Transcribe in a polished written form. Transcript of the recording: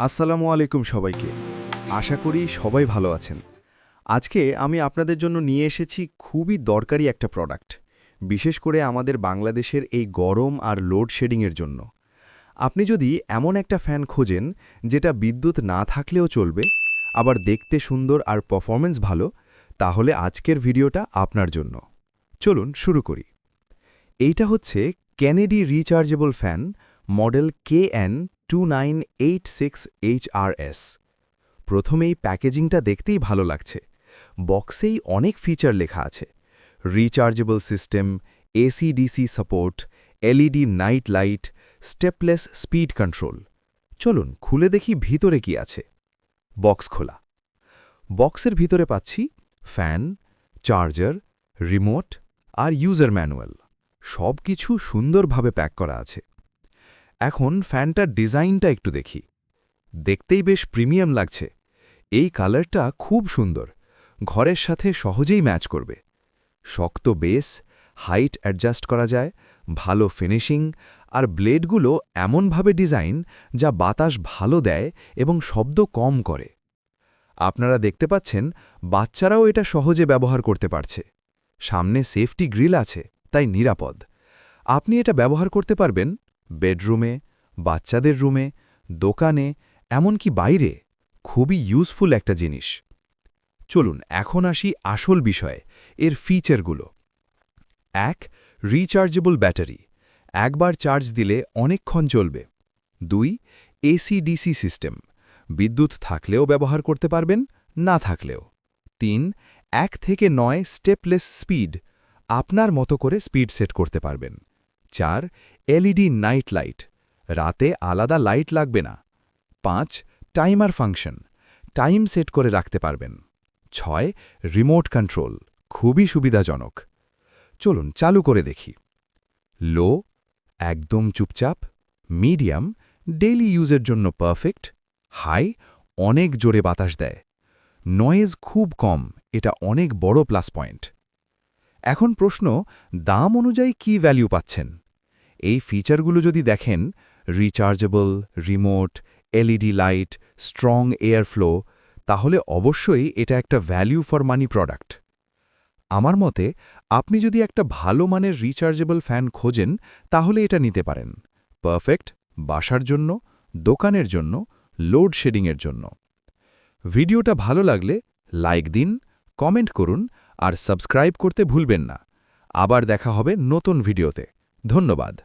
আসসালামু আলাইকুম সবাইকে। আশা করি সবাই ভালো আছেন। আজকে আমি আপনাদের জন্য নিয়ে এসেছি খুবই দরকারি একটা প্রোডাক্ট, বিশেষ করে আমাদের বাংলাদেশের এই গরম আর লোডশেডিংয়ের জন্য। আপনি যদি এমন একটা ফ্যান খোঁজেন যেটা বিদ্যুৎ না থাকলেও চলবে, আবার দেখতে সুন্দর আর পারফরম্যান্স ভালো, তাহলে আজকের ভিডিওটা আপনার জন্য। চলুন শুরু করি। এইটা হচ্ছে Kennedy rechargeable fan model KN2986HRS। প্রথমেই প্যাকেজিংটা দেখতেই ভালো লাগছে। বক্সেই অনেক ফিচার লেখা আছে: rechargeable system, AC DC support, LED night light, stepless speed control. চলুন খুলে দেখি ভিতরে কি আছে। বক্স খোলা। বক্সের ভিতরে পাচ্ছি ফ্যান, চার্জার, রিমোট আর ইউজার ম্যানুয়াল। সব কিছু সুন্দরভাবে প্যাক করা আছে। এখন ফ্যানটার ডিজাইনটা একটু দেখি। দেখতেই বেশ প্রিমিয়াম লাগছে। এই কালারটা খুব সুন্দর, ঘরের সাথে সহজেই ম্যাচ করবে। শক্ত বেস, হাইট অ্যাডজাস্ট করা যায়, ভালো ফিনিশিং, আর ব্লেডগুলো এমনভাবে ডিজাইন যা বাতাস ভালো দেয় এবং শব্দ কম করে। আপনারা দেখতে পাচ্ছেন বাচ্চারাও এটা সহজে ব্যবহার করতে পারছে। সামনে সেফটি গ্রিল আছে, তাই নিরাপদ। আপনি এটা ব্যবহার করতে পারবেন বেডরুমে, বাচ্চাদের রুমে, দোকানে, এমনকি বাইরে। খুবই ইউজফুল একটা জিনিস। চলুন এখন আসি আসল বিষয়ে, এর ফিচারগুলো। ১. Rechargeable battery. একবার চার্জ দিলে অনেকক্ষণ চলবে। ২. AC-DC system. বিদ্যুৎ থাকলেও ব্যবহার করতে পারবেন, না থাকলেও। ৩. ১ থেকে ৯ স্টেপলেস স্পিড। আপনার মতো করে স্পিড সেট করতে পারবেন। ৪. LED night light. রাতে আলাদা লাইট লাগবে না। ৫. Timer function. টাইম সেট করে রাখতে পারবেন। ৬. Remote control. খুবই সুবিধাজনক। চলুন চালু করে দেখি। লো, একদম চুপচাপ। মিডিয়াম, ডেইলি ইউজের জন্য পারফেক্ট। হাই, অনেক জোরে বাতাস দেয়। নয়েজ খুব কম, এটা অনেক বড় প্লাস পয়েন্ট। এখন প্রশ্ন, দাম অনুযায়ী কি ভ্যালু পাচ্ছেন? এই ফিচারগুলো যদি দেখেন, rechargeable, remote, LED light, strong air flow, তাহলে অবশ্যই এটা একটা ভ্যালু ফর মানি প্রোডাক্ট। আমার মতে আপনি যদি একটা ভালো মানের রিচার্জেবল ফ্যান খোঁজেন, তাহলে এটা নিতে পারেন। পারফেক্ট বাসার জন্য, দোকানের জন্য, লোডশেডিংয়ের জন্য। ভিডিওটা ভালো লাগলে লাইক দিন, কমেন্ট করুন আর সাবস্ক্রাইব করতে ভুলবেন না। আবার দেখা হবে নতুন ভিডিওতে। ধন্যবাদ।